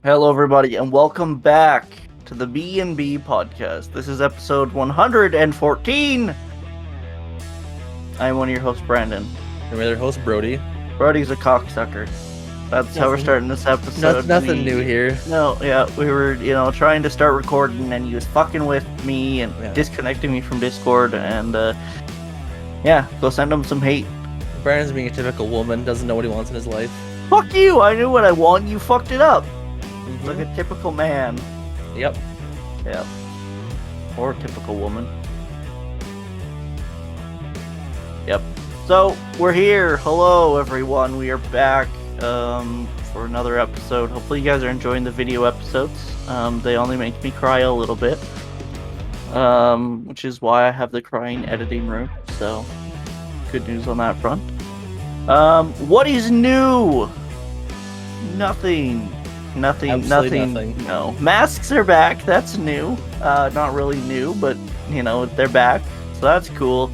Hello, everybody, and welcome back to the B&B podcast. This is episode 114. I'm one of your hosts, Brandon. I'm your host, Brody. Brody's a cocksucker. That's how we're starting this episode. Nothing new here. No, yeah, we were, trying to start recording, and he was fucking with me and disconnecting me from Discord, and, go send him some hate. Brandon's being a typical woman, doesn't know what he wants in his life. Fuck you! I knew what I want, you fucked it up! Like a typical man. Yep. Yeah. Or a typical woman. Yep. So, we're here. Hello, everyone. We are back for another episode. Hopefully you guys are enjoying the video episodes. They only make me cry a little bit. Which is why I have the crying editing room. So, good news on that front. What is new? Nothing. Nothing. No. Masks are back. That's new. Not really new, but, they're back. So that's cool.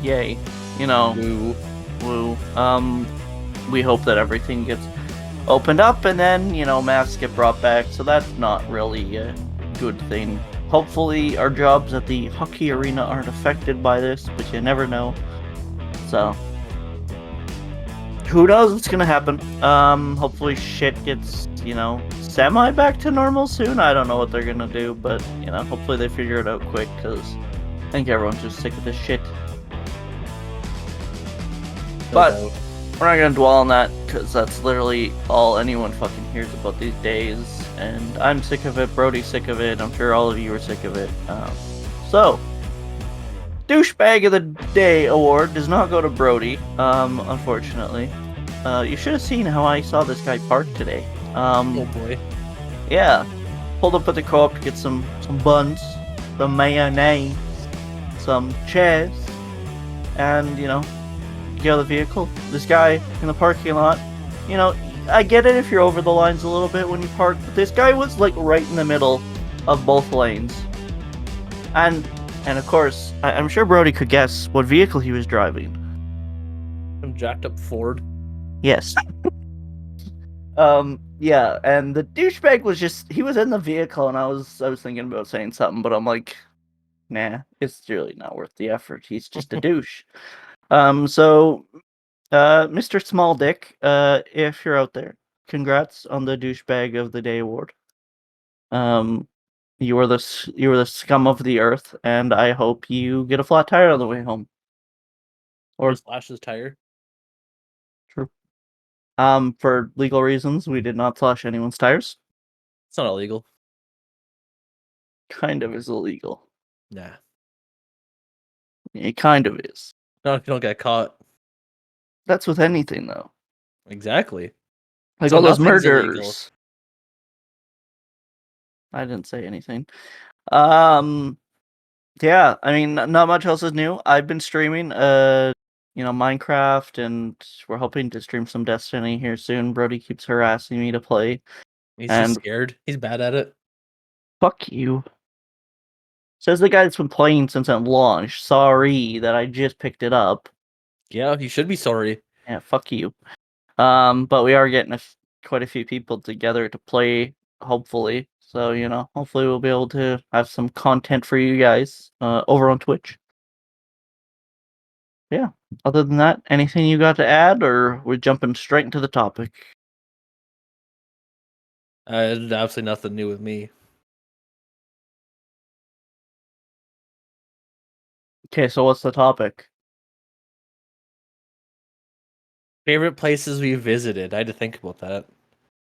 Yay. Woo. We hope that everything gets opened up and then, masks get brought back. So that's not really a good thing. Hopefully our jobs at the hockey arena aren't affected by this, but you never know. So, who knows what's gonna happen? Hopefully shit gets, semi back to normal soon. I don't know what they're gonna do, but, hopefully they figure it out quick, because I think everyone's just sick of this shit. But we're not gonna dwell on that, because that's literally all anyone fucking hears about these days, and I'm sick of it, Brody's sick of it, I'm sure all of you are sick of it. So, Douchebag of the Day award does not go to Brody, unfortunately. You should have seen how I saw this guy park today. Oh boy. Yeah. Pulled up at the co-op to get some buns, some mayonnaise, some cheese, and, get out of the vehicle. This guy in the parking lot, I get it if you're over the lines a little bit when you park, but this guy was, right in the middle of both lanes. And of course, I'm sure Brody could guess what vehicle he was driving. Some jacked up Ford. Yes. Yeah, and the douchebag was he was in the vehicle, and I was thinking about saying something, but I'm like, nah, it's really not worth the effort. He's just a douche. So, Mr. Small Dick, if you're out there, congrats on the Douchebag of the Day award. You were the scum of the earth, and I hope you get a flat tire on the way home. Or slash his tire. True. For legal reasons, we did not slash anyone's tires. It's not illegal. Kind of is illegal. Nah. It kind of is. Not if you don't get caught. That's with anything, though. Exactly. Like all those murders. Illegal. I didn't say anything. Yeah, I mean, not much else is new. I've been streaming, Minecraft, and we're hoping to stream some Destiny here soon. Brody keeps harassing me to play. He's just scared. He's bad at it. Fuck you. Says the guy that's been playing since it launched. Sorry that I just picked it up. Yeah, you should be sorry. Yeah, fuck you. But we are getting quite a few people together to play, hopefully. So, hopefully we'll be able to have some content for you guys over on Twitch. Yeah. Other than that, anything you got to add, or we're jumping straight into the topic? Absolutely nothing new with me. Okay, so what's the topic? Favorite places we visited. I had to think about that.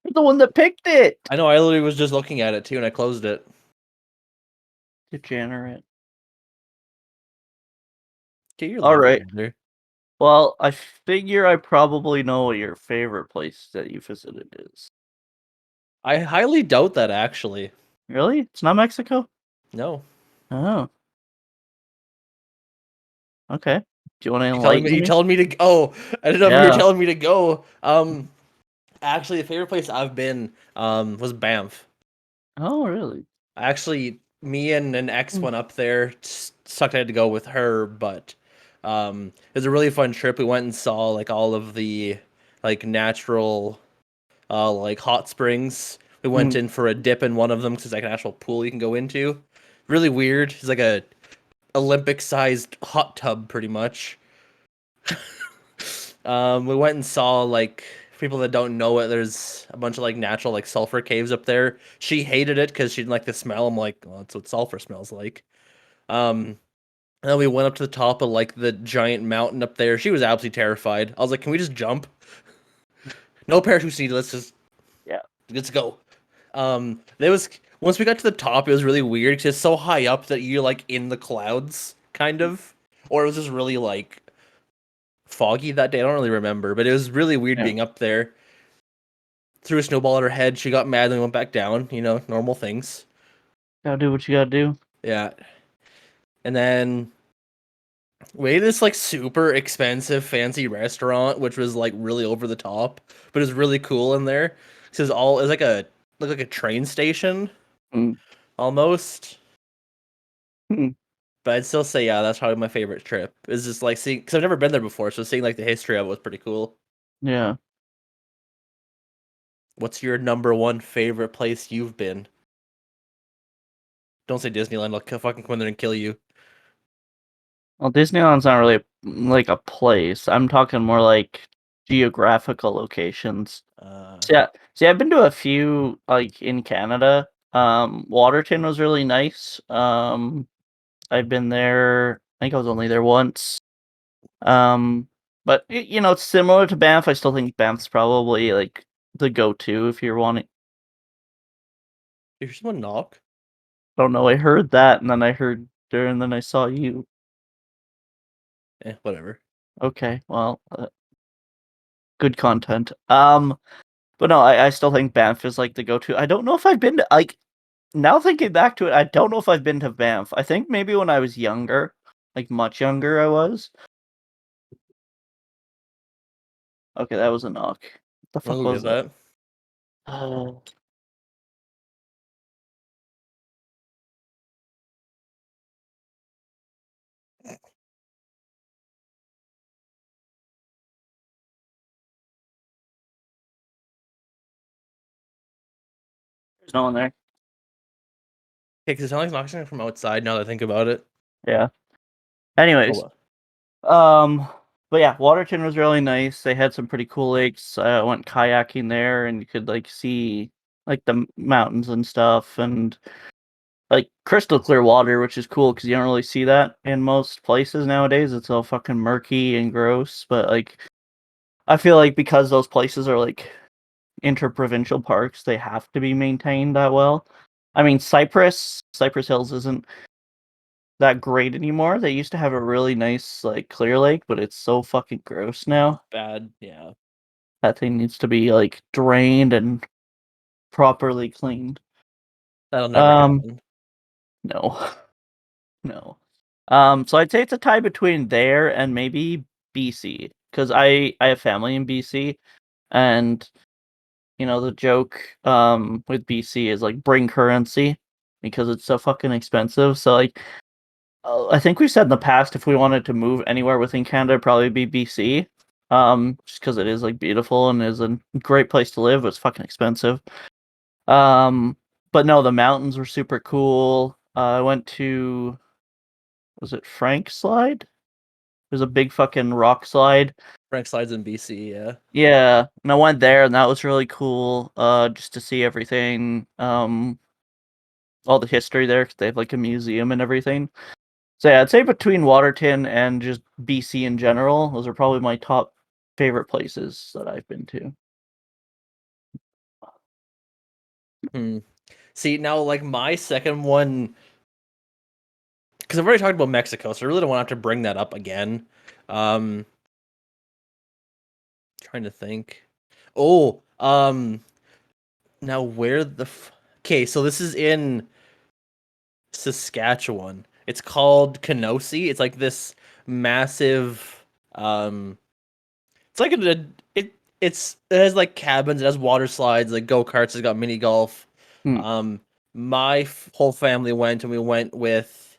You're the one that picked it! I know, I literally was just looking at it too, and I closed it. Degenerate. Get your Alright. Well, I figure I probably know what your favorite place that you visited is. I highly doubt that, actually. Really? It's not Mexico? No. Oh. Okay. Do you want to enlighten me? You telling me to go? I don't know if you were telling me to go. Actually, the favorite place I've been was Banff. Oh, really? Actually, me and an ex went up there. Sucked I had to go with her, but it was a really fun trip. We went and saw all of the natural like hot springs. We went Mm. in for a dip in one of them because it's like an actual pool you can go into. Really weird. It's like a Olympic-sized hot tub, pretty much. We went and saw like for people that don't know it. There's a bunch of like natural like sulfur caves up there. She hated it because she didn't like the smell. I'm like, well, that's what sulfur smells like. Um, and then we went up to the top of like the giant mountain up there. She was absolutely terrified. I was like, can we just jump? No parachutes needed. Yeah. Let's go. There was once we got to the top, it was really weird because it's so high up that you're like in the clouds, kind of, or it was just really like foggy that day. I don't really remember, but it was really weird Yeah. being up there. Threw a snowball at her head. She got mad and went back down. You know, normal things. Gotta do what you gotta do. Yeah. And then we ate this like super expensive fancy restaurant, which was like really over the top, but it was really cool in there. This is all it's like a look like a train station Mm. almost. Hmm. But I'd still say yeah, that's probably my favorite trip. Is just like seeing because I've never been there before, so seeing like the history of it was pretty cool. Yeah. What's your number one favorite place you've been? Don't say Disneyland. I'll fucking come in there and kill you. Well, Disneyland's not really like a place. I'm talking more like geographical locations. Uh, So, yeah, see, I've been to a few like in Canada. Waterton was really nice. I've been there. I think I was only there once. Um, but you know, it's similar to Banff. I still think Banff's probably like the go-to if you're wanting. did someone knock? I don't know. I heard that, and then I heard there, and then I saw you. Whatever. Okay, well, good content. But no, I still think Banff is like the go-to. I don't know if I've been to like now thinking back to it, I don't know if I've been to Banff. I think maybe when I was younger, like much younger I was. Okay, that was a knock. What the I'll fuck go was get that? that. Oh, there's no one there. Okay, because it sounds like knocking from outside now that I think about it. Yeah. Oh Anyways, well. but yeah, Waterton was really nice. They had some pretty cool lakes. I went kayaking there, and you could like see like the mountains and stuff, and like crystal clear water, which is cool because you don't really see that in most places nowadays. It's all fucking murky and gross. But like, I feel like because those places are like interprovincial parks, they have to be maintained that well. I mean, Cypress Hills isn't that great anymore. They used to have a really nice like clear lake, but it's so fucking gross now. Bad. Yeah. That thing needs to be like drained and properly cleaned. That'll never Um, happen. no, no. So I'd say it's a tie between there and maybe BC because I have family in BC, and you know the joke with BC is like bring currency because it's so fucking expensive. So like I think we said in the past if we wanted to move anywhere within Canada, it'd probably be BC. Just because it is like beautiful and is a great place to live. But it's fucking expensive. Um, but no, the mountains were super cool. I went to was it Frank Slide? There's a big fucking rock slide. Frank slides in BC. Yeah. Yeah, and I went there, and that was really cool. Just to see everything. All the history there, 'cause they have like a museum and everything. So yeah, I'd say between Waterton and just BC in general, those are probably my top favorite places that I've been to. Hmm. See now, like my second one, because I've already talked about Mexico, so I really don't want to have to bring that up again. Um, trying to think. Oh, now where the okay? So this is in Saskatchewan. It's called Kenosee. It's like this massive. It's like it has like cabins. It has water slides, like go karts. It's got mini golf. Hmm. Um, my whole family went, and we went with,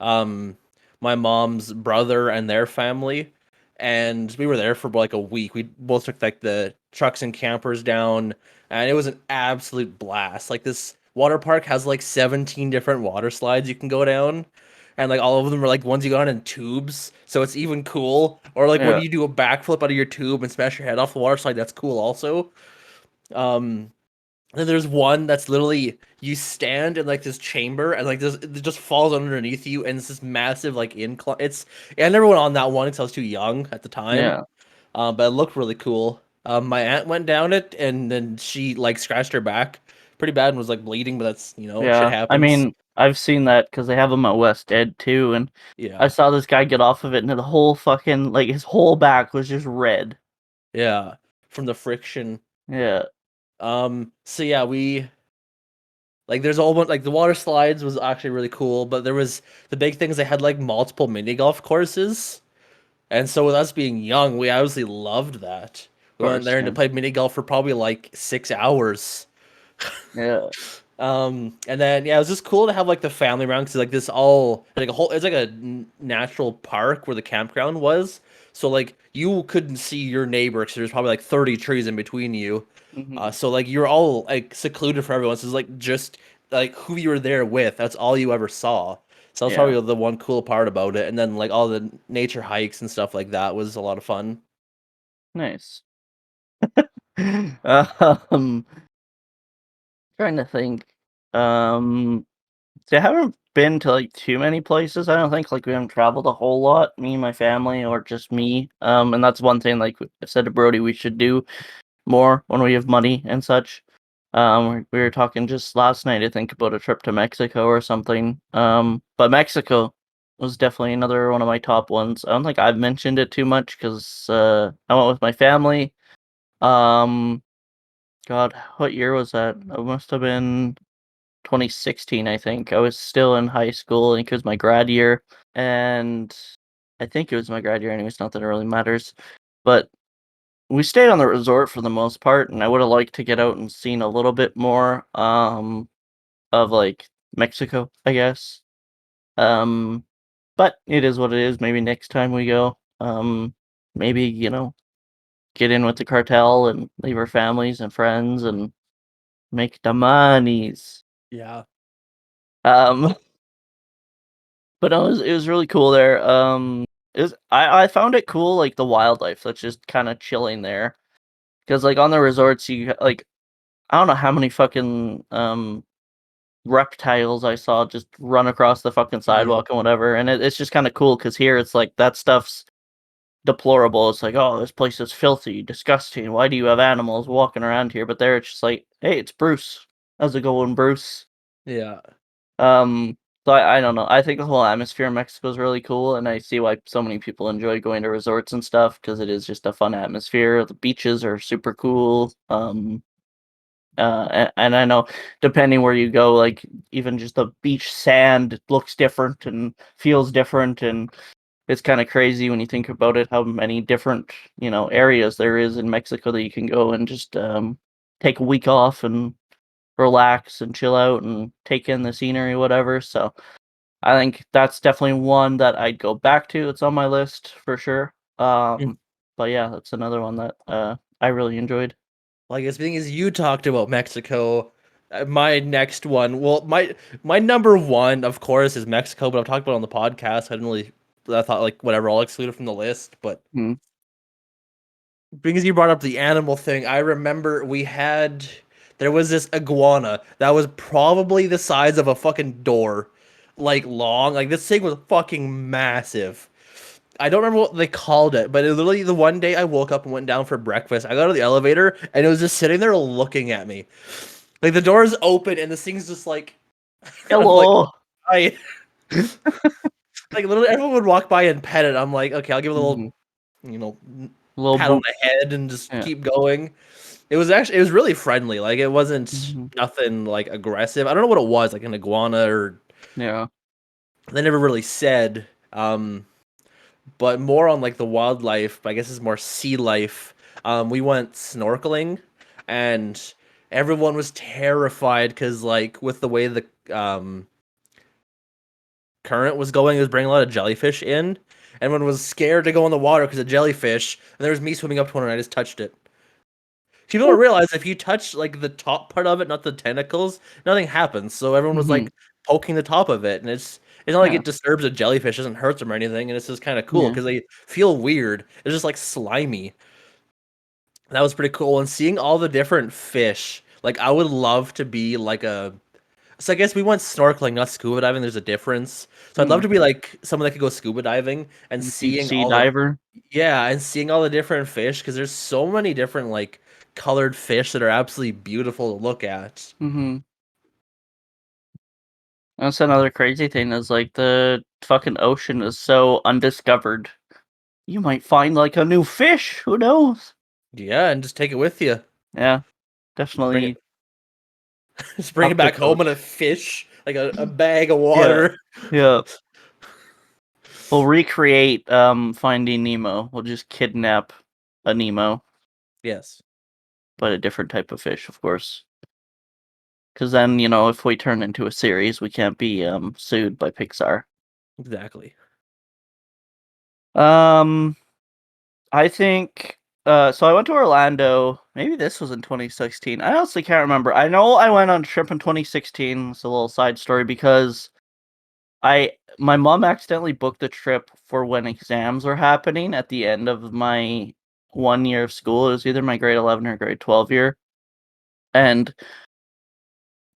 my mom's brother and their family. and we were there for like a week. We both took like the trucks and campers down, and it was an absolute blast. Like this water park has like 17 different water slides you can go down, and like all of them are like ones you go on in tubes, so it's even cool. Or like when Yeah. you do a backflip out of your tube and smash your head off the water slide, that's cool also. Um, then there's one that's literally you stand in like this chamber and like this it just falls underneath you and it's this massive like incline. It's I never went on that one because I was too young at the time. Yeah. But it looked really cool. My aunt went down it and then she like scratched her back pretty bad and was like bleeding, but that's shit Yeah. I happens. mean, I've seen that because they have them at West Ed too, and I Yeah, saw this guy get off of it, and the whole fucking like his whole back was just red. yeah, from the friction. Yeah. So yeah, we like there's a whole bunch like the water slides was actually really cool, but there was the big things they had like multiple mini golf courses. And so with us being young, we obviously loved that. Of We went course. there and Yeah. played mini golf for probably like 6 hours. Yeah. And then yeah, it was just cool to have like the family around because like this all like a whole it's like a natural park where the campground was. So like you couldn't see your neighbor because there's probably like 30 trees in between you. Hmm. So like you're all like secluded from everyone. So it's like just like who you were there with. That's all you ever saw. So that's Yeah. probably the one cool part about it. And then like all the nature hikes and stuff like that was a lot of fun. Nice. Um, trying to think. Um, See, I haven't been to like too many places. I don't think like we haven't traveled a whole lot, me and my family, or just me. And that's one thing like I said to Brody we should do more when we have money and such. We were talking just last night, I think, about a trip to Mexico or something. But Mexico was definitely another one of my top ones. I don't think I've mentioned it too much because I went with my family. Um, God, what year was that? It must have been 2016, I think. I was still in high school. I think it was my grad year, and I think it was my grad year. Anyways, not that it really matters. But we stayed on the resort for the most part, and I would have liked to get out and seen a little bit more of like Mexico, I guess. Um, but it is what it is. Maybe next time we go, maybe get in with the cartel and leave our families and friends and make the monies. Yeah. Um, but no, it was really cool there. I found it cool like the wildlife that's just kind of chilling there because like on the resorts like I don't know how many fucking reptiles I saw just run across the fucking Yeah. sidewalk and whatever, and it's just kind of cool because here it's like that stuff's deplorable. It's like, oh, this place is filthy, disgusting. Why do you have animals walking around here? But there it's just like, hey, it's Bruce. How's it going, Bruce? Yeah. Um, so I don't know. I think the whole atmosphere in Mexico is really cool, and I see why so many people enjoy going to resorts and stuff because it is just a fun atmosphere. The beaches are super cool. And I know depending where you go, like even just the beach sand looks different and feels different, and it's kind of crazy when you think about it how many different areas there is in Mexico that you can go and just take a week off and relax and chill out and take in the scenery, whatever. So I think that's definitely one that I'd go back to. It's on my list for sure. Mm. But yeah, that's another one that I really enjoyed. Well, I guess the thing is, you talked about Mexico. My next one, well, my number one, of course, is Mexico, but I've talked about it on the podcast. I didn't really, I thought like whatever, I'll exclude it from the list. But Hmm. because you brought up the animal thing, I remember there was this iguana that was probably the size of a fucking door, like long. Like this thing was fucking massive. I don't remember what they called it, but it literally the one day I woke up and went down for breakfast. I got out of the elevator and it was just sitting there looking at me. Like the door is open and this thing's just like I'm like Hello. I like literally everyone would walk by and pet it. I'm like, okay, I'll give it a Hmm. little, you know, Little pat on boop. the head and just Yeah. keep going. It was really friendly. Like it wasn't Hmm. nothing like aggressive. I don't know what it was, like an iguana or Yeah. they never really said. But more on like the wildlife, I guess it's more sea life. We went snorkeling and everyone was terrified because like with the way the current was going, it was bringing a lot of jellyfish in. Everyone was scared to go in the water because of jellyfish, and there was me swimming up to one, and I just touched it. People don't realize if you touch like the top part of it, not the tentacles, nothing happens. So everyone was Mm-hmm. like poking the top of it, and it's not like Yeah. it disturbs a jellyfish, doesn't hurt them or anything, and it's just kind of cool Yeah. because they feel weird. It's just like slimy. That was pretty cool. And seeing all the different fish, like I would love to be like a. So I guess we went snorkeling, not scuba diving. There's a difference. So I'd love Mm. to be like someone that could go scuba diving and Deep seeing sea all the diver. yeah, and seeing all the different fish because there's so many different like colored fish that are absolutely beautiful to look at. Mm-hmm. That's another crazy thing is like the fucking ocean is so undiscovered. You might find like a new fish. Who knows? Yeah, and just take it with you. Yeah, Bring it, definitely just bring it up the back home in coast. a fish, like a bag of Yeah, water. yeah. We'll recreate Finding Nemo. We'll just kidnap a Nemo, Yes, but a different type of fish, of course. Because then, if we turn into a series, we can't be sued by Pixar. exactly. Um, I think so I went to Orlando. Maybe this was in 2016. I honestly can't remember. I know I went on a trip in 2016. It's a little side story because my mom accidentally booked the trip for when exams were happening at the end of my 1 year of school. It was either my grade 11 or grade 12 year. And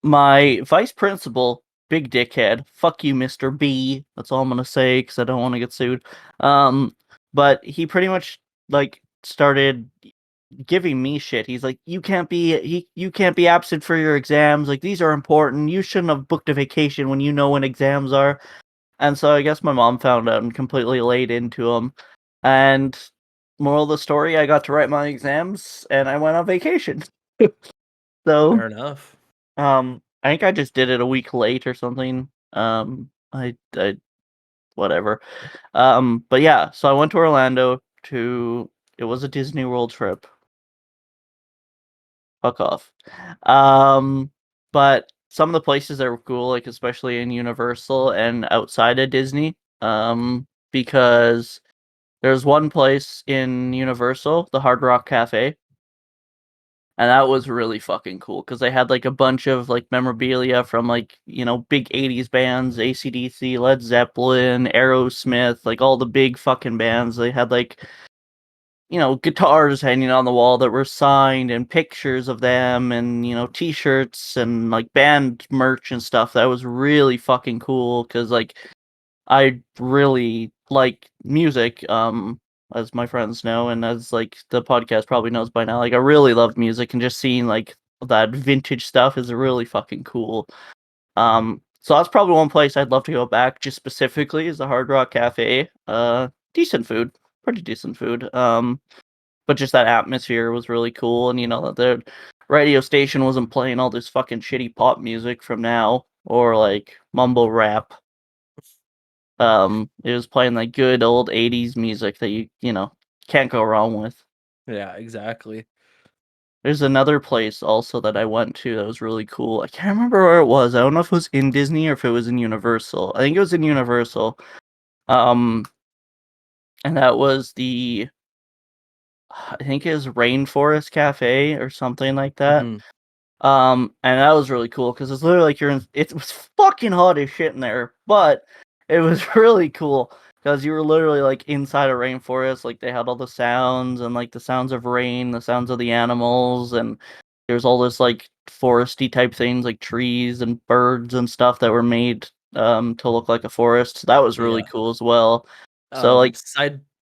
my vice principal, big dickhead, fuck you, Mr. B. That's all I'm gonna say because I don't want to get sued. But he pretty much like started giving me shit. He's like, you can't be absent for your exams. Like these are important. You shouldn't have booked a vacation when you know when exams are. And so I guess my mom found out and completely laid into him. And moral of the story, I got to write my exams and I went on vacation. So Fair enough. I think I just did it a week late or something. I whatever. But yeah, so I went to Orlando to. It was a Disney World trip. Fuck off. But some of the places that were cool, like especially in Universal and outside of Disney, because there's one place in Universal, the Hard Rock Cafe, and that was really fucking cool because they had like a bunch of like memorabilia from like big 80s bands, AC/DC, Led Zeppelin, Aerosmith, like all the big fucking bands. They had like guitars hanging on the wall that were signed and pictures of them and t-shirts and like band merch and stuff. That was really fucking cool because like I really like music, as my friends know, and as like the podcast probably knows by now. Like I really love music, and just seeing like that vintage stuff is really fucking cool. So that's probably one place I'd love to go back, just specifically is the Hard Rock Cafe. Decent food, pretty decent food. But just that atmosphere was really cool, and the radio station wasn't playing all this fucking shitty pop music from now or like mumble rap. It was playing like good old 80s music that you can't go wrong with. Yeah, exactly. There's another place also that I went to that was really cool. I can't remember where it was. I don't know if it was in Disney or if it was in Universal. I think it was in Universal. Um, and that was I think it was Rainforest Cafe or something like that. Hmm. And that was really cool because it's literally like it was fucking hot as shit in there, but it was really cool because you were literally like inside a rainforest. Like they had all the sounds and like the sounds of rain, the sounds of the animals, and there's all this like foresty type things like trees and birds and stuff that were made to look like a forest. So that was really Yeah. cool as well. So like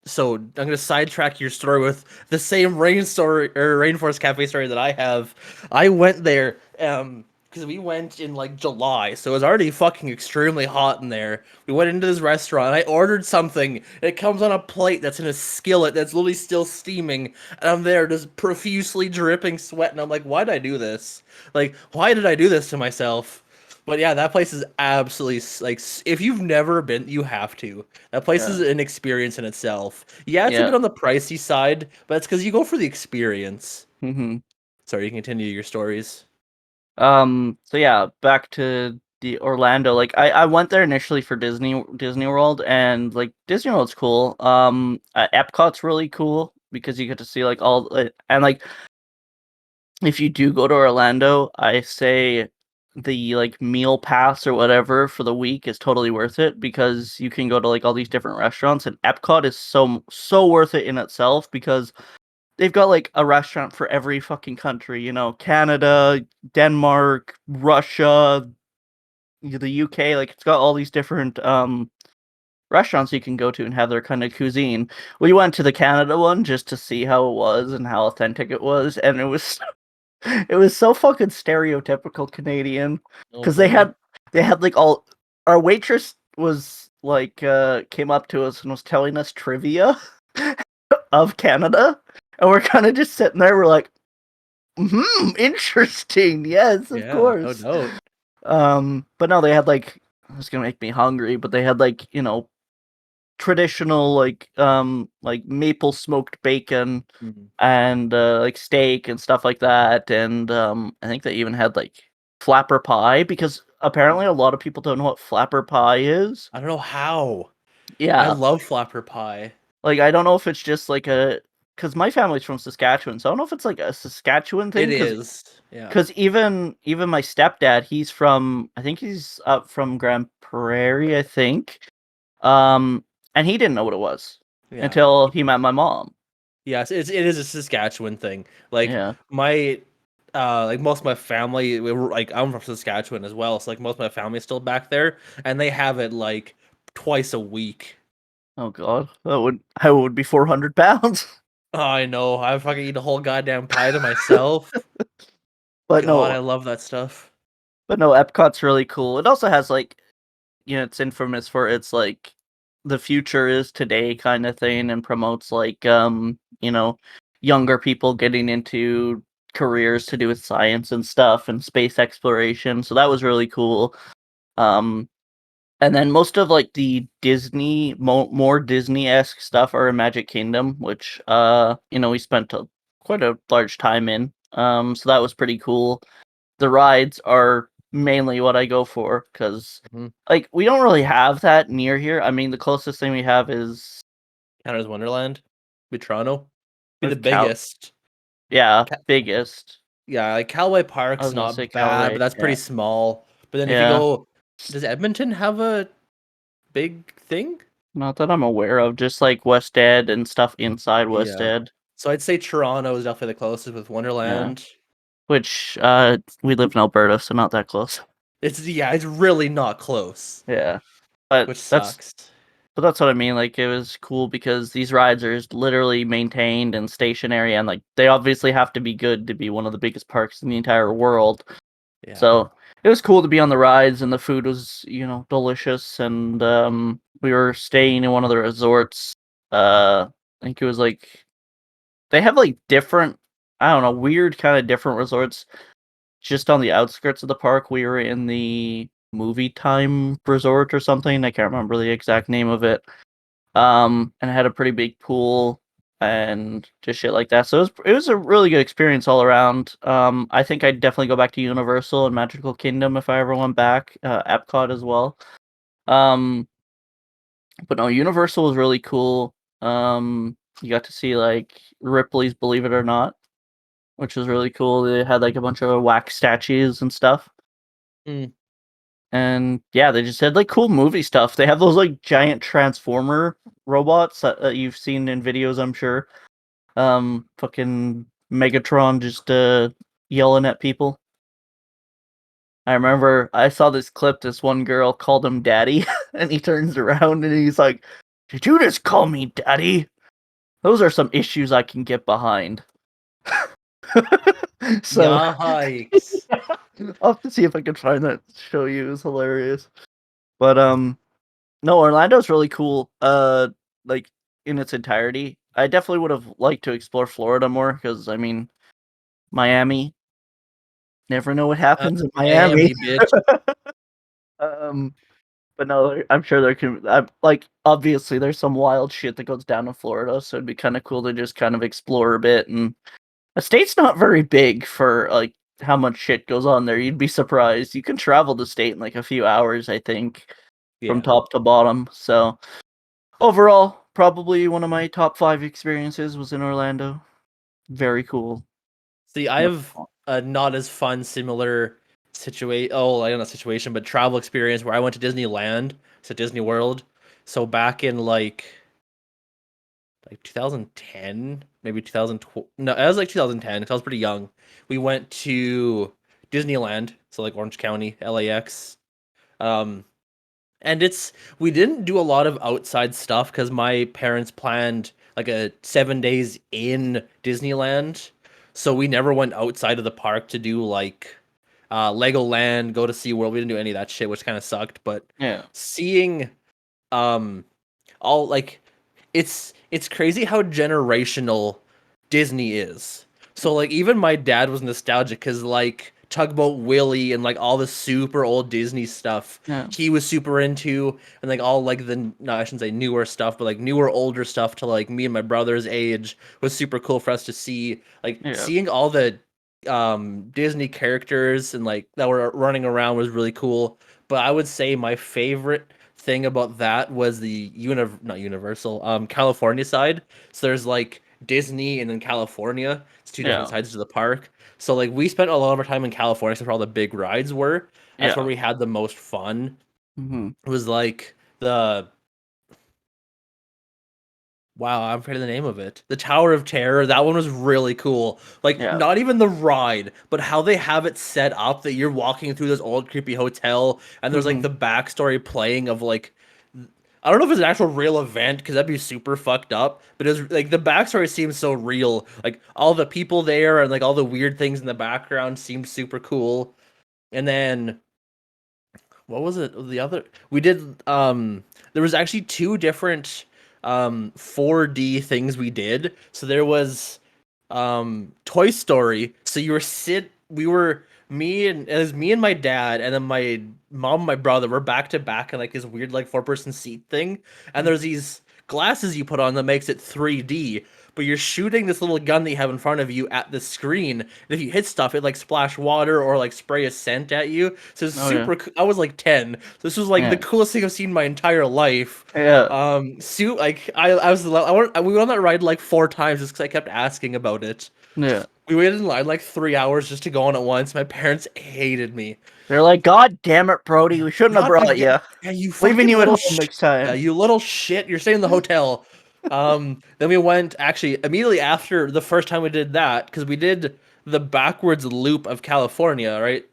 So I'm gonna sidetrack your story with the same rainforest cafe story that I have. I went there because we went in like July, so it was already fucking extremely hot in there. We went into this restaurant. I ordered something. And it comes on a plate that's in a skillet that's literally still steaming, and I'm there just profusely dripping sweat. And I'm like, why did I do this? Like, why did I do this to myself? But yeah, that place is absolutely like if you've never been, you have to. That place yeah, is an experience in itself. Yeah, it's a yeah. bit on the pricey side, but it's because you go for the experience. hmm Sorry, you can continue your stories. So yeah, back to the Orlando, like I went there initially for Disney World, and like Disney World's cool. Epcot's really cool because you get to see like all and like if you do go to Orlando, I say the like meal pass or whatever for the week is totally worth it because you can go to like all these different restaurants, and Epcot is so worth it in itself because they've got like a restaurant for every fucking country, you know, Canada, Denmark, Russia, the UK, like it's got all these different restaurants you can go to and have their kind of cuisine. We went to the Canada one just to see how it was and how authentic it was, and it was it was so fucking stereotypical Canadian Oh because they boy. had like all our waitress was like came up to us and was telling us trivia of Canada, and we're kind of just sitting there. We're like, interesting. Yes, of Yeah, no course. doubt. But no, they had like it was gonna make me hungry, but they had like traditional like maple smoked bacon Mhm. and like steak and stuff like that, and I think they even had like flapper pie because apparently a lot of people don't know what flapper pie is. I don't know how. I Yeah, love flapper pie. like I don't know if it's just like a because my family's from Saskatchewan, so I don't know if it's like a Saskatchewan It thing is. Yeah. because even my stepdad, he's from I think he's up from Grand Prairie, I think. Um, and he didn't know what it was Yeah. until he met my mom. Yes, it is a Saskatchewan thing. Like Yeah. my like most of my family we were like I'm from Saskatchewan as well, so like most of my family's still back there and they have it like twice a week. Oh God, that would be 400 pounds. Oh, I know. I fucking eat a whole goddamn pie to myself. But God, no, I love that stuff. Epcot's really cool. It also has like it's infamous for its like the future is today kind of thing, and promotes like younger people getting into careers to do with science and stuff and space exploration. So that was really cool. Um, And then most of like the more Disney-esque stuff are in Magic Kingdom, which we spent quite a large time in. So that was pretty cool. The rides are mainly what I go for because Mhm. like we don't really have that near here. I mean, the closest thing we have is Canada's Wonderland. Be Toronto. Be the with Cal. biggest. Yeah, Ca- biggest. Yeah, like Callaway I Park's was gonna say not bad, but Calgary. that's pretty Yeah, small. But then if you yeah. go, does Edmonton have a big thing? Not that I'm aware of. Just like West Ed and stuff inside West Yeah. Ed. So I'd say Toronto is definitely the closest with Yeah. Wonderland. Which we live in Alberta, so not that close. It's really not close, Yeah. But which sucks. that's what I mean. Like it was cool because these rides are just literally maintained and stationary, and like they obviously have to be good to be one of the biggest parks in the entire world. Yeah. So it was cool to be on the rides, and the food was delicious. And we were staying in one of the resorts. I think it was like they have like different, I don't know, weird kind of different resorts just on the outskirts of the park. We were in the Movie Time Resort or something. I can't remember the exact name of it. And it had a pretty big pool and just shit like that. So it was a really good experience all around. I think I'd definitely go back to Universal and Magical Kingdom if I ever went back. Epcot as well. Um, but no, Universal was really cool. You got to see like Ripley's Believe It or Not, which was really cool. They had like a bunch of wax statues and stuff. Mm. And yeah, they just had like cool movie stuff. They have those like giant transformer robots that you've seen in videos, I'm sure. Fucking Megatron just yelling at people. I remember I saw this clip. This one girl called him daddy, and he turns around and he's like, "Did you just call me daddy? Those are some issues I can get behind." So Yikes. I'll have to see if I can find that to show you. It's hilarious. But no, Orlando's really cool. Like in its entirety. I definitely would have liked to explore Florida more because I mean, Miami. Never know what happens in Miami. Miami, bitch. um, but no, I'm sure there can. Like obviously, there's some wild shit that goes down in Florida, so it'd be kind of cool to just kind of explore a bit. And the state's not very big for like how much shit goes on there. You'd be surprised. You can travel the state in like a few hours, I think, from Yeah. top to bottom. So overall, probably one of my top 5 experiences was in Orlando. Very cool. See, I have a not as fun similar situation. Oh, I don't know situation, but travel experience where I went to Disneyland, so Disney World. So back in like 2010, maybe 2012. No, it was like 2010. I was pretty young. We went to Disneyland, so like Orange County, LAX. Um, and we didn't do a lot of outside stuff because my parents planned like a 7 days in Disneyland, so we never went outside of the park to do like Legoland, go to SeaWorld. We didn't do any of that shit, which kind of sucked. But Yeah. seeing um all like it's crazy how generational Disney is. So like even my dad was nostalgic because like Tugboat Willie and like all the super old Disney stuff Yeah. he was super into, and like all like the no, I shouldn't say newer stuff, but like newer older stuff to like me and my brother's age was super cool for us to see. Like Yeah. seeing all the Disney characters and like that were running around was really cool. But I would say my favorite thing about that was the not Universal, California side. So there's like Disney and then California. It's two different Yeah. sides of the park. So like we spent a lot of our time in California, so where all the big rides were. That's where Yeah. we had the most fun. Hmm. It was like the wow, I'm forgetting the name of it. The Tower of Terror. That one was really cool. Like Yeah. not even the ride, but how they have it set up that you're walking through this old creepy hotel and there's like Hmm. the backstory playing of like I don't know if it's an actual real event because that'd be super fucked up. But it's like the backstory seems so real. Like all the people there and like all the weird things in the background seemed super cool. And then what was it? The other we did there was actually two different 4D things we did. So there was Toy Story. So you were sit we were me and it was me and my dad and then my mom and my brother were back to back in like this weird like four-person seat thing. And there's these glasses you put on that makes it 3D, but you're shooting this little gun that you have in front of you at the screen. And if you hit stuff, it like splash water or like spray a scent at you. So it's Oh yeah. I was like 10. This was like the Yeah. coolest thing I've seen in my entire life. Yeah. Like I was we went on that ride like 4 times just because I kept asking about it. Yeah. We waited in line like 3 hours just to go on it once. My parents hated me. They're like, God damn it, Brody, we shouldn't have Not brought again. you. Yeah, you Leaving fucking you at little home sh next yeah, time. you little shit. You're staying in the hotel. Then we went actually immediately after the first time we did that because we did the backwards loop of California, right?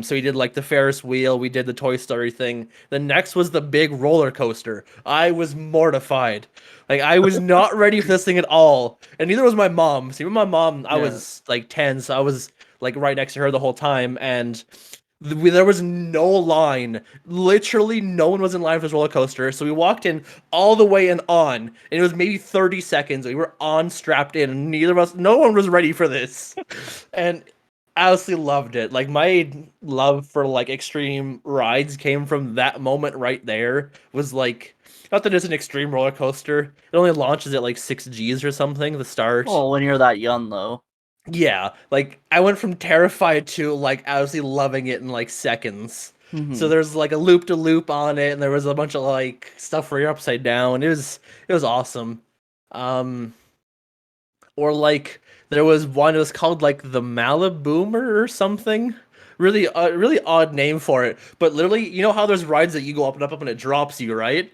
So we did like the Ferris wheel, we did the Toy Story thing. The next was the big roller coaster. I was mortified. Like I was not ready for this thing at all, and neither was my mom. See, with my mom, I Yeah. was like 10, so I was like right next to her the whole time, and there was no line. Literally, no one was in line for this roller coaster. So we walked in all the way and on, and it was maybe 30 seconds. We were on strapped in, and neither of us, no one was ready for this. And I honestly loved it. Like my love for like extreme rides came from that moment right there. Was like, not that it's an extreme roller coaster. It only launches at like 6 Gs or something. The start. Well, when you're that young, though. Yeah, like I went from terrified to like absolutely loving it in like seconds. So Hmm. there's like a loop to loop on it, and there was a bunch of like stuff where you're upside down. It was awesome. Um, or like there was one. It was called like the Maliboomer or something. Really odd name for it. But literally, you know how there's rides that you go up and up up and it drops you, right?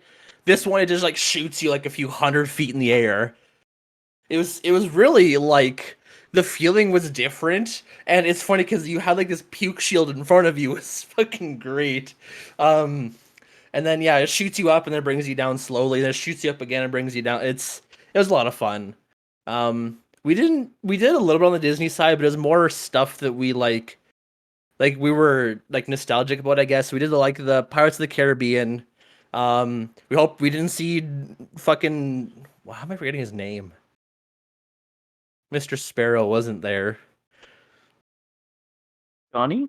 This one it just like shoots you like a few hundred feet in the air. It was really like the feeling was different, and it's funny because you had like this puke shield in front of you. It's fucking great. Um, and then yeah, it shoots you up and then brings you down slowly. Then it shoots you up again and brings you down. It was a lot of fun. We did a little bit on the Disney side, but it was more stuff that we like we were like nostalgic about. I guess we did like the Pirates of the Caribbean. We hope we didn't see fucking. How am I forgetting his name? Mr. Sparrow wasn't there. Johnny?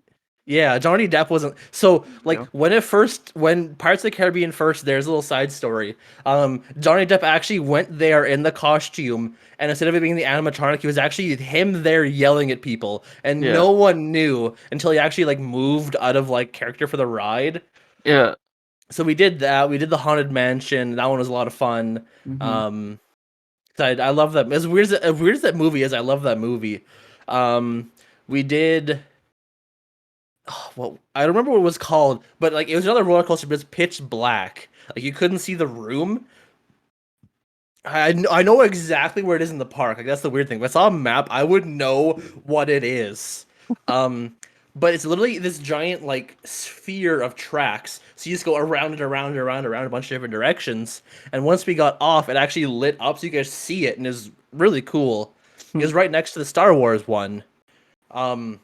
Yeah, Johnny Depp wasn't so like Yeah. when Pirates of the Caribbean first, there's a little side story. Johnny Depp actually went there in the costume, and instead of it being the animatronic, it was actually him there yelling at people, and Yeah. no one knew until he actually like moved out of like character for the ride. Yeah. So we did that. We did the Haunted Mansion. That one was a lot of fun. Hmm. Um, so I love that. As weird as that movie is, I love that movie. Um, we did. Well, I don't remember what it was called, but like it was another roller coaster, but it's pitch black. Like you couldn't see the room. I know exactly where it is in the park. Like that's the weird thing. If I saw a map, I would know what it is. Um, but it's literally this giant like sphere of tracks. So you just go around and around and around and around a bunch of different directions. And once we got off, it actually lit up so you guys see it, and it was really cool. It was right next to the Star Wars one. Um,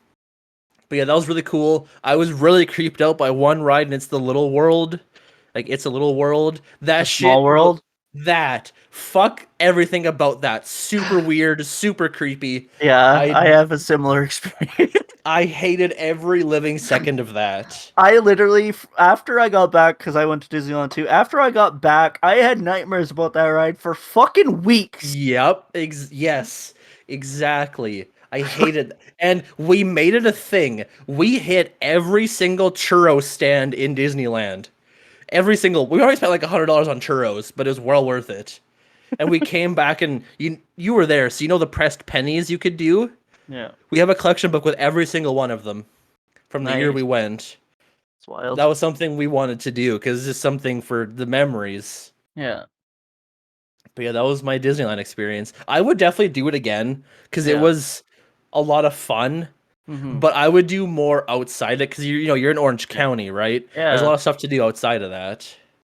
but yeah, that was really cool. I was really creeped out by one ride, and it's the Little World. Like, it's a Little World. The That Small shit, bro. World. That. Fuck everything about that. Super weird, super creepy. Yeah, I I have a similar experience. I hated every living second of that. I literally, after I got back, because I went to Disneyland too, after I got back, I had nightmares about that ride for fucking weeks. Yep. Yes. Exactly. I hated, and we made it a thing. We hit every single churro stand in Disneyland. Every single. We already spent like $100 on churros, but it was well worth it. And we came back, and you were there, so you know the pressed pennies you could do. Yeah, We have a collection book with every single one of them from the year we nice. went. It's wild. That was something we wanted to do because it's just something for the memories. Yeah, But yeah, that was my Disneyland experience. I would definitely do it again because it yeah. was a lot of fun. Hmm. But I would do more outside it because you're in Orange Yeah, County, right? There's a yeah. lot of stuff to do outside of that.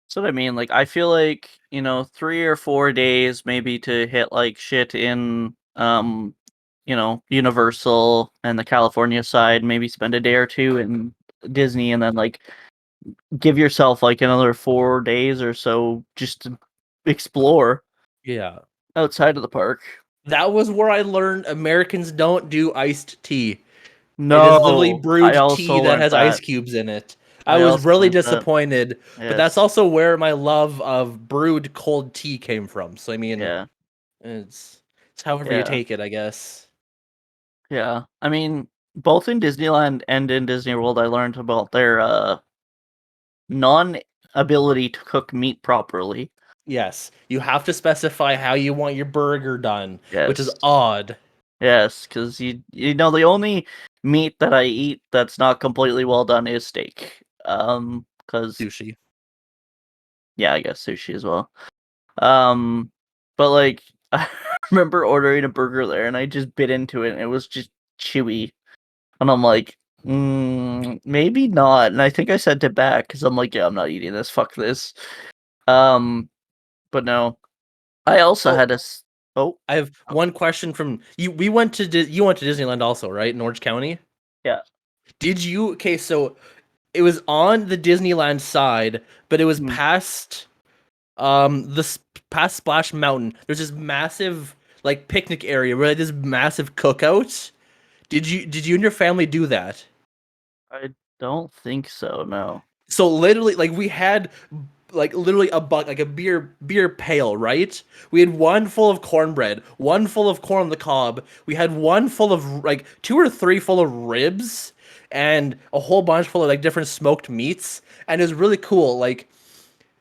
That's what I mean. Like, I feel like, 3 or 4 days maybe to hit like shit in, Universal and the California side. Maybe spend a day or two in Disney, and then like give yourself like another 4 days or so just to explore Yeah. outside of the park. That was where I learned Americans don't do iced tea. It is literally No, I brewed tea also that learned has ice that. cubes in it. I I was also really learned that. disappointed, but that's Yes. also where my love of brewed cold tea came from. So I mean, Yeah. it's however you Yeah. take it, I guess. Yeah. I mean, both in Disneyland and in Disney World, I learned about their non ability to cook meat properly. Yes, you have to specify how you want your burger done, which is Yes. odd. Yes, because the only meat that I eat that's not completely well done is steak. Because Sushi. yeah, I guess sushi as well. Um, but like I remember ordering a burger there, and I just bit into it, and it was just chewy, and I'm like, maybe not. And I think I sent it back because I'm like, yeah, I'm not eating this. Fuck this. Um, but no, I also So had oh, I have one question from you. You went to Disneyland also, right, in Orange County? yeah. Did you? Okay, so it was on the Disneyland side, but it was Mhm. past past Splash Mountain. There's this massive like picnic area where this massive cookout. Did you and your family do that? I don't think so. No. So literally, like we had like literally like a beer pail, right? We had one full of cornbread, one full of corn on the cob. We had one full of like two or three full of ribs, and a whole bunch full of like different smoked meats. And it was really cool. Like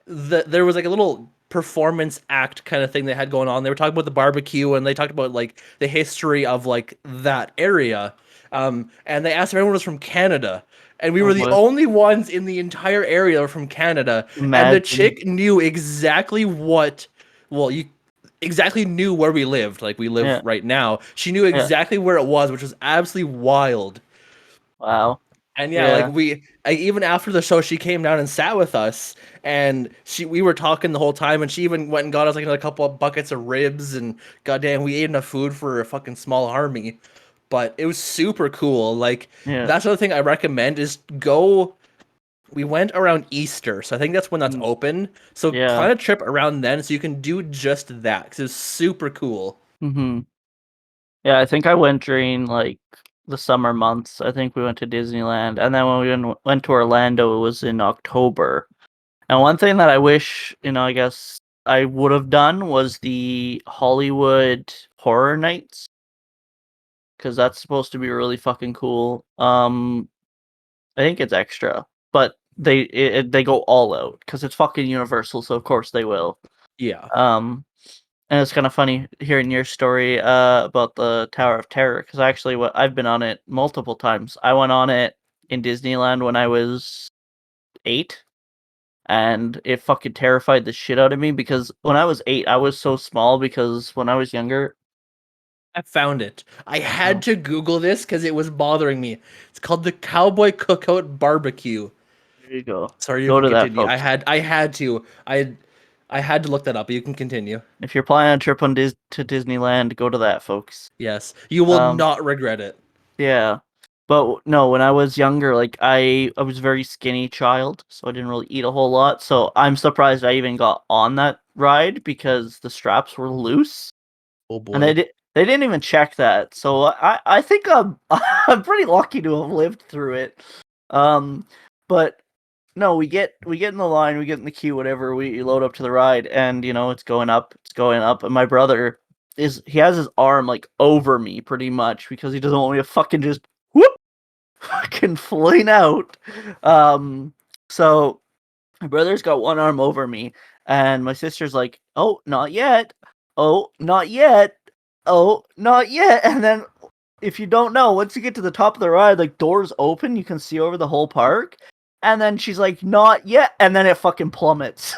there was like a little performance act kind of thing they had going on. They were talking about the barbecue, and they talked about like the history of like that area. And they asked if everyone was from Canada, and we Oh were the boy. only ones in the entire area that were from Canada. And the Imagine. chick knew exactly what, well, you exactly knew where we lived. Like we live Yeah. right now. She knew Yeah. exactly where it was, which was absolutely wild. Wow. And yeah, like Yeah. even after the show, she came down and sat with us, and we were talking the whole time, and she even went and got us like another couple of buckets of ribs, and goddamn, we ate enough food for a fucking small army. But it was super cool. Like Yeah. that's another thing I recommend is go. We went around Easter, so I think that's when that's Mm, open. So yeah. plan a trip around then, so you can do just that, because it's super cool. Hmm. Yeah, I think I went during like the summer months. I think we went to Disneyland, and then when we went to Orlando, it was in October. And one thing that I wish, I guess I would have done was the Hollywood Horror Nights, because that's supposed to be really fucking cool. I think it's extra, but they go all out because it's fucking Universal, so of course they will. Yeah. Um, and it's kind of funny hearing your story about the Tower of Terror, because actually I've been on it multiple times. I went on it in Disneyland when I was 8, and it fucking terrified the shit out of me because when I was 8, I was so small because when I was younger. I found it. I had Oh, to Google this because it was bothering me. It's called the Cowboy Cookout Barbecue. there you go. Sorry, you Go can to that, continue. folks. I had to. I had to look that up. You can continue. If you're planning a trip to Disneyland, go to that, folks. Yes. You will Um, not regret it. yeah. But no, when I was younger, like I was a very skinny child, so I didn't really eat a whole lot. So I'm surprised I even got on that ride because the straps were loose, Oh and boy. they didn't even check that. So I think I'm I'm pretty lucky to have lived through it. Um, but no, we get in the line, we get in the queue, whatever. We load up to the ride, and it's going up, and my brother he has his arm like over me pretty much because he doesn't want me to fucking just whoop fucking fling out. So my brother's got one arm over me, and my sister's like, "Oh, not yet. Oh, not yet. Oh, not yet." And then, if you don't know, once you get to the top of the ride, like doors open, you can see over the whole park. And then she's like, "Not yet," and then it fucking plummets,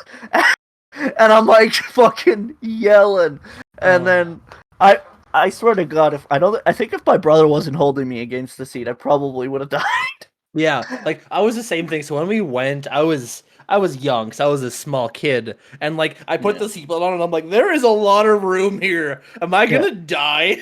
and I'm like fucking yelling, and Oh. then I. I swear to God, if I don't, I think if my brother wasn't holding me against the seat, I probably would have died. Yeah, like I was the same thing. So when we went, I was young, because I was a small kid, and like I put Yeah, the seatbelt on, and I'm like, there is a lot of room here. Am I yeah, gonna die?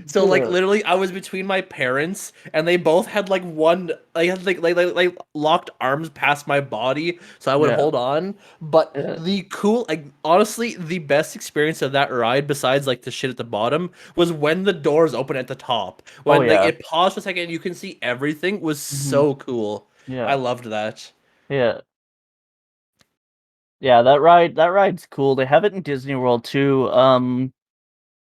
So like yeah, literally, I was between my parents, and they both had like one, like had like locked arms past my body, so I would yeah, hold on. But yeah. the cool, like honestly, the best experience of that ride, besides like the shit at the bottom, was when the doors open at the top. Oh When like yeah. it paused for a second, and you can see everything. Was Hmm. so cool. I Yeah, loved that. yeah, yeah. That ride's cool. They have it in Disney World too.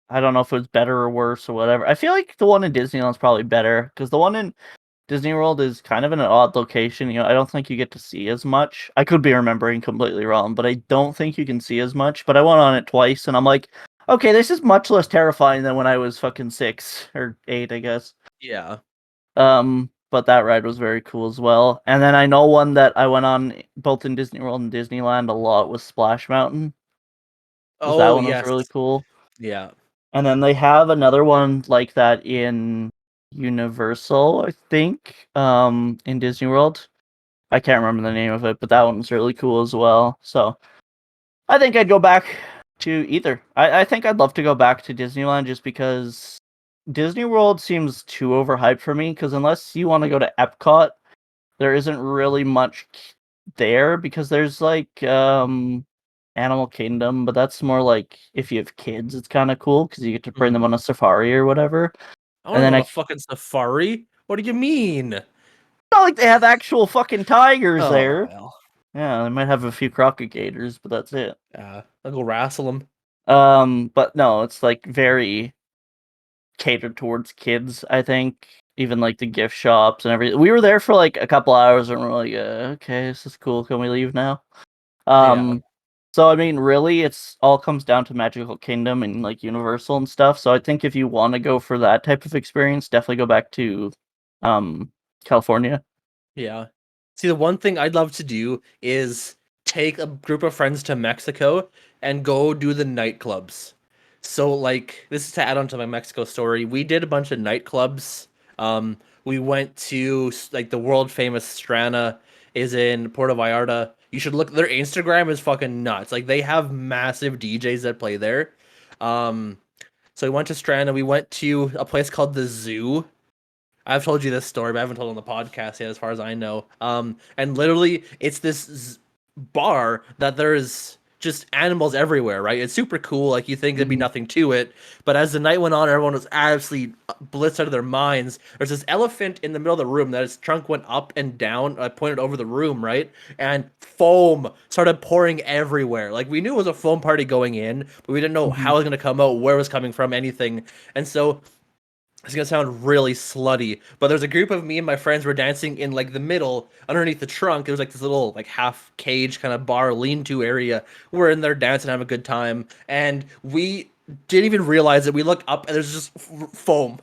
I don't know if it was better or worse or whatever. I feel like the one in Disneyland's probably better because the one in Disney World is kind of in an odd location. I don't think you get to see as much. I could be remembering completely wrong, but I don't think you can see as much. But I went on it twice, and I'm like, okay, this is much less terrifying than when I was fucking 6 or 8, I guess. Yeah. But that ride was very cool as well. And then I know one that I went on both in Disney World and Disneyland a lot was Splash Mountain, because that Oh one was yes. really cool. Yeah. And then they have another one like that in Universal, I think, in Disney World. I can't remember the name of it, but that one was really cool as well. So I think I'd go back to either. I think I'd love to go back to Disneyland just because Disney World seems too overhyped for me. Because unless you want to go to Epcot, there isn't really much there because there's like Animal Kingdom, but that's more like if you have kids, it's kind of cool because you get to bring them Mhm. on a safari or whatever. I And want to then go I to fucking safari. What do you mean? not like they have actual fucking tigers Oh there. well. Yeah, they might have a few crocodilators, but that's it. I'll go wrestle them. But no, it's like very catered towards kids, I think. Even like the gift shops and everything. We were there for like a couple hours and we're like, okay, this is cool. Can we leave now? Yeah. Um, so I mean, really, it's all comes down to Magical Kingdom and like Universal and stuff. So I think if you want to go for that type of experience, definitely go back to um California. Yeah. See, the one thing I'd love to do is take a group of friends to Mexico and go do the nightclubs. So, like, this is to add on to my Mexico story. We did a bunch of nightclubs. We went to like the world famous Strana is in Puerto Vallarta. You should look. Their Instagram is fucking nuts. Like, they have massive DJs that play there. Um, so we went to Strana. We went to a place called the Zoo. I've told you this story, but I haven't told it on the podcast yet, as far as I know. And literally, it's this bar that there's just animals everywhere, right? It's super cool. Like you think there'd be Mhm. nothing to it, but as the night went on, everyone was absolutely blitzed out of their minds. There's this elephant in the middle of the room that its trunk went up and down, pointed over the room, right? And foam started pouring everywhere. Like we knew it was a foam party going in, but we didn't know how Mhm. it was gonna come out, where it was coming from, anything. And so it's gonna sound really slutty, but there's a group of me and my friends were dancing in like the middle, underneath the trunk. It was like this little like half cage kind of bar lean-to area. We're in there dancing, having a good time, and we didn't even realize it. We looked up and there's just foam.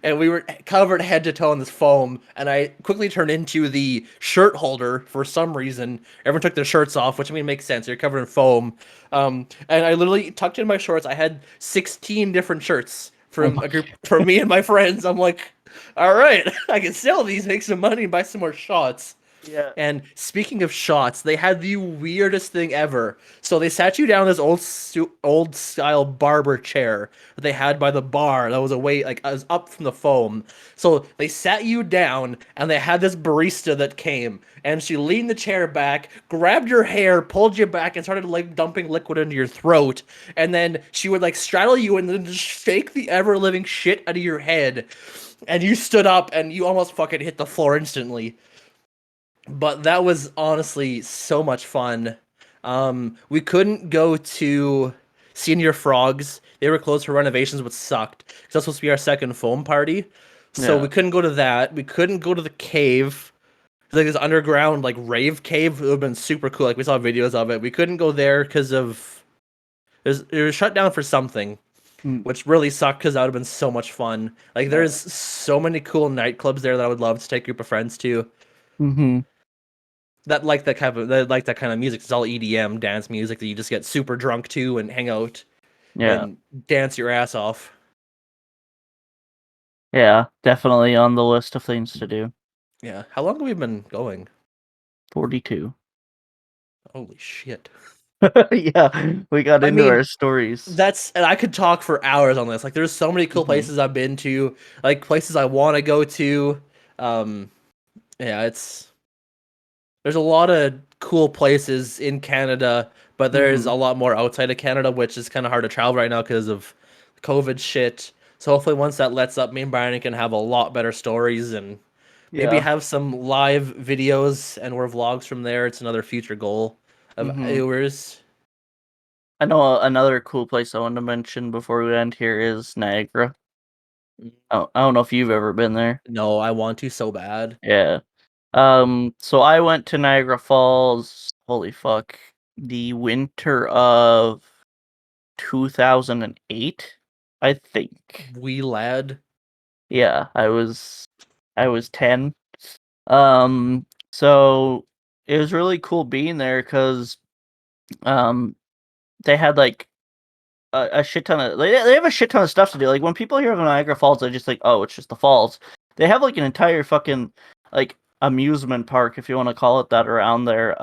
And we were covered head to toe in this foam, and I quickly turned into the shirt holder for some reason. Everyone took their shirts off, which I mean makes sense. You're covered in foam, and I literally tucked in my shorts. I had 16 different shirts Oh from my a group for me and my friends. I'm like, all right, I can sell these, make some money, and buy some more shots. yeah. And speaking of shots, they had the weirdest thing ever. So they sat you down in this old style barber chair that they had by the bar that was away like was up from the foam. So they sat you down and they had this barista that came and she leaned the chair back, grabbed your hair, pulled you back and started like dumping liquid into your throat. And then she would like straddle you and then just shake the ever living shit out of your head. And you stood up and you almost fucking hit the floor instantly, but that was honestly so much fun. We couldn't go to Senior Frogs. They were closed for renovations, which sucked. 'Cause that's supposed to be our second foam party. So Yeah. we couldn't go to that. We couldn't go to the cave. It's like this underground like rave cave. It would have been super cool. Like we saw videos of it. We couldn't go there because of it was shut down for something, Mm. which really sucked because that would have been so much fun. Like there's Yeah. so many cool nightclubs there that I would love to take a group of friends to. Mhm. That like that kind of music. It's all EDM dance music that you just get super drunk to and hang out Yeah. and dance your ass off. Yeah. Definitely on the list of things to do. Yeah. How long have we been going? 42. Holy shit. Yeah. We got I into mean, our stories. that's and I could talk for hours on this. Like there's so many cool Mhm. places I've been to, like places I want to go to. Um yeah, it's there's a lot of cool places in Canada, but there's a Mhm. lot more outside of Canada, which is kind of hard to travel right now because of COVID shit. So hopefully, once that lets up, me and Brian can have a lot better stories and maybe Yeah. have some live videos and or vlogs from there. It's another future goal of Mhm. ours. I know another cool place I wanted to mention before we end here is Niagara. I don't know if you've ever been there. No, I want to so bad. Yeah. So I went to Niagara Falls, holy fuck, the winter of 2008, I think. Wee lad. Yeah, I was 10. So it was really cool being there because um they had like a shit ton of they have a shit ton of stuff to do. Like when people hear of Niagara Falls, they're just like, oh, it's just the falls. They have like an entire fucking like amusement park, if you want to call it that, around there.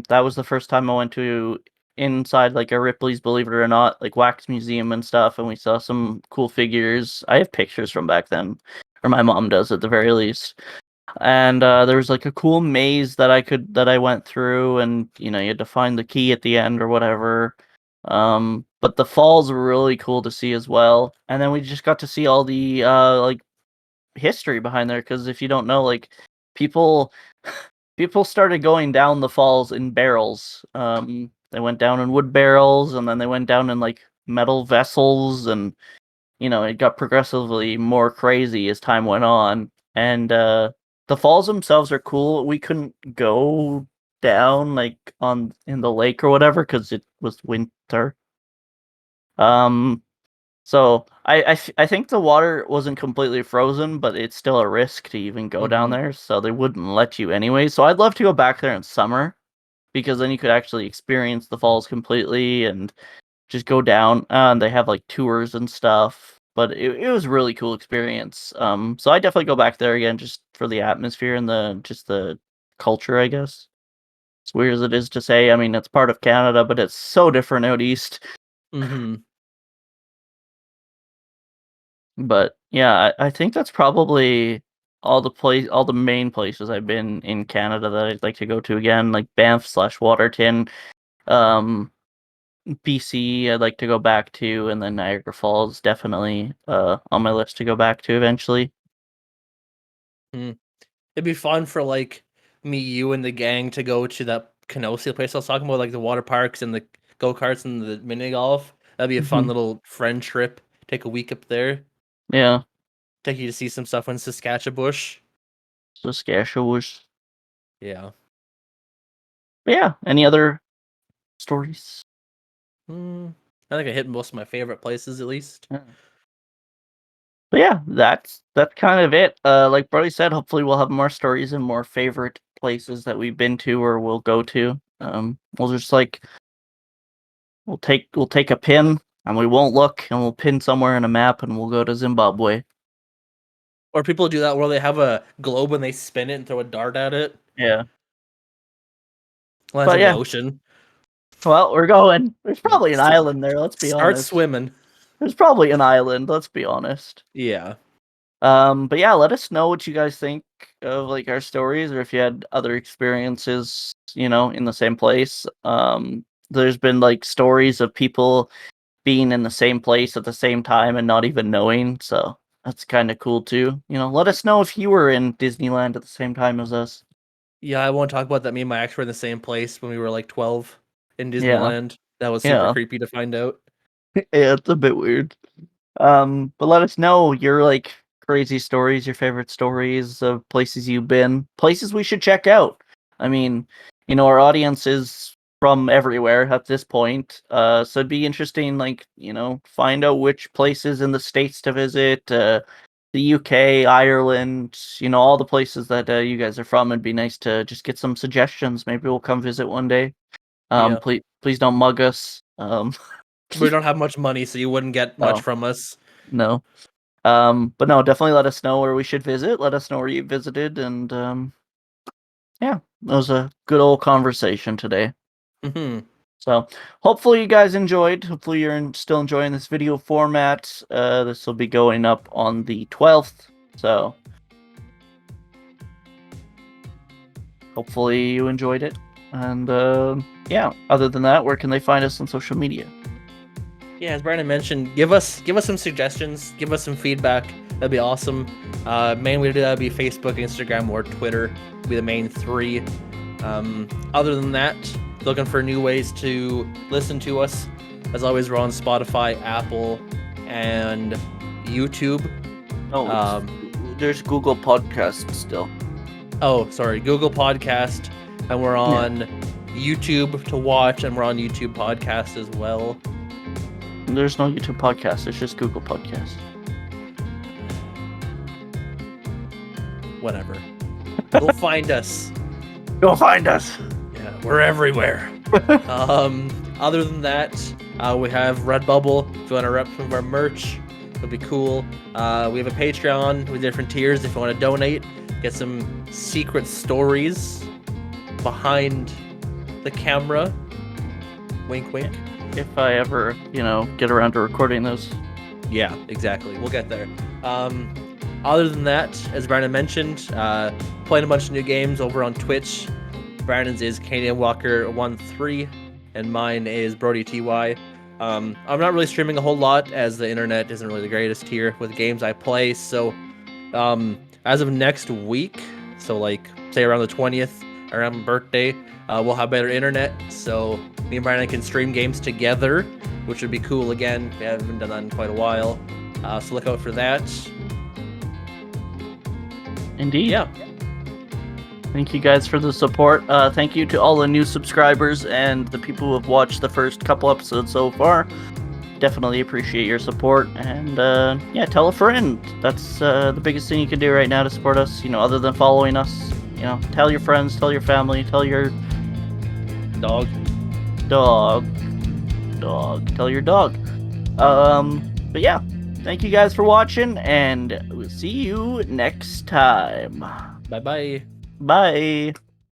That was the first time I went to inside like a Ripley's Believe It or Not, like wax museum and stuff, and we saw some cool figures. I have pictures from back then, or my mom does at the very least. And there was like a cool maze that I went through, and you had to find the key at the end or whatever. But the falls were really cool to see as well. And then we just got to see all the like history behind there, because if you don't know, like people people started going down the falls in barrels. They went down in wood barrels, and then they went down in like metal vessels, and it got progressively more crazy as time went on. And the falls themselves are cool. We couldn't go down like on in the lake or whatever because it was winter. Um, so I think the water wasn't completely frozen, but it's still a risk to even go down Mm-hmm. there, so they wouldn't let you anyway. So I'd love to go back there in summer because then you could actually experience the falls completely and just go down. And they have like tours and stuff, but it was a really cool experience. So I definitely go back there again just for the atmosphere and the culture, I guess. As weird as it is to say, I mean it's part of Canada, but it's so different out east. Mm-hmm. But yeah, I think that's probably all the main places I've been in Canada that I'd like to go to again, like Banff/Waterton. BC I'd like to go back to, and then Niagara Falls definitely on my list to go back to eventually. It'd be fun for like me, you, and the gang to go to that Kenosha place I was talking about, like the water parks and the go karts and the mini golf. That'd be a fun Mhm. little friend trip. Take a week up there. Yeah, Take you to see some stuff in Saskatchewan. Saskatchewan. Yeah. But yeah, any other stories? I think I hit most of my favorite places at least. Yeah. But yeah, that's kind of it. Like Brody said, hopefully we'll have more stories and more favorite places that we've been to or we'll go to. We'll just like we'll take a pin and we won't look and we'll pin somewhere in a map and we'll go to Zimbabwe. Or people do that where they have a globe and they spin it and throw a dart at it. Yeah. Lands But in the yeah, ocean. well, we're going. There's Yeah. probably an island there, let's be Start honest. swimming. There's probably an island, let's be honest. Yeah. But yeah, let us know what you guys think of like our stories or if you had other experiences, in the same place. There's been like stories of people being in the same place at the same time and not even knowing, so that's kind of cool too. Let us know if you were in Disneyland at the same time as us. Yeah, I won't talk about that. Me and my ex were in the same place when we were like 12 in Yeah. Disneyland. That was super Yeah. creepy to find out. Yeah, it's a bit weird. But let us know your like crazy stories, your favorite stories of places you've been, places we should check out. I mean, our audience is from everywhere at this point. So it'd be interesting, like, find out which places in the States to visit, the UK, Ireland, all the places that you guys are from. It'd be nice to just get some suggestions. Maybe we'll come visit one day. Yeah. Please don't mug us. We don't have much money, so you wouldn't get much Oh, from us. no. But no, definitely let us know where we should visit. Let us know where you visited, and yeah, that was a good old conversation today. hmm So hopefully you guys enjoyed. Hopefully you're still enjoying this video format. This will be going up on the 12th, so hopefully you enjoyed it. And yeah, other than that, where can they find us on social media? Yeah, as Brandon mentioned, give us some suggestions, give us some feedback. That'd be awesome. Main way to do that would be Facebook, Instagram, or Twitter. Would be the main three. Other than that, looking for new ways to listen to us. As always, we're on Spotify, Apple, and YouTube. Oh, there's Google Podcasts still. Oh, sorry, Google Podcast, and we're on YouTube to watch, and we're on YouTube Podcast as well. There's no YouTube podcast. It's just Google Podcast. Whatever. Go find us. Go find us. Yeah, we're everywhere. Other than that, we have Redbubble. If you want to rep some of our merch, it'll be cool. We have a Patreon with different tiers. If you want to donate, get some secret stories behind the camera. Wink, wink. If I ever, get around to recording those. Yeah, exactly. We'll get there. Other than that, as Brandon mentioned, playing a bunch of new games over on Twitch. Brandon's is Canadian Walker 13, and mine is Brody TY. I'm not really streaming a whole lot as the internet isn't really the greatest here with games I play. So, as of next week, so like say around the 20th, around my birthday, we'll have better internet. So me and Brandon can stream games together, which would be cool again. We haven't done that in quite a while. So look out for that. Indeed. Yeah. Thank you guys for the support. Thank you to all the new subscribers and the people who have watched the first couple episodes so far. Definitely appreciate your support. And yeah, tell a friend. That's the biggest thing you can do right now to support us, other than following us. Tell your friends, tell your family, tell your Dog. Tell your dog. But yeah, thank you guys for watching, and we'll see you next time. Bye-bye. Bye.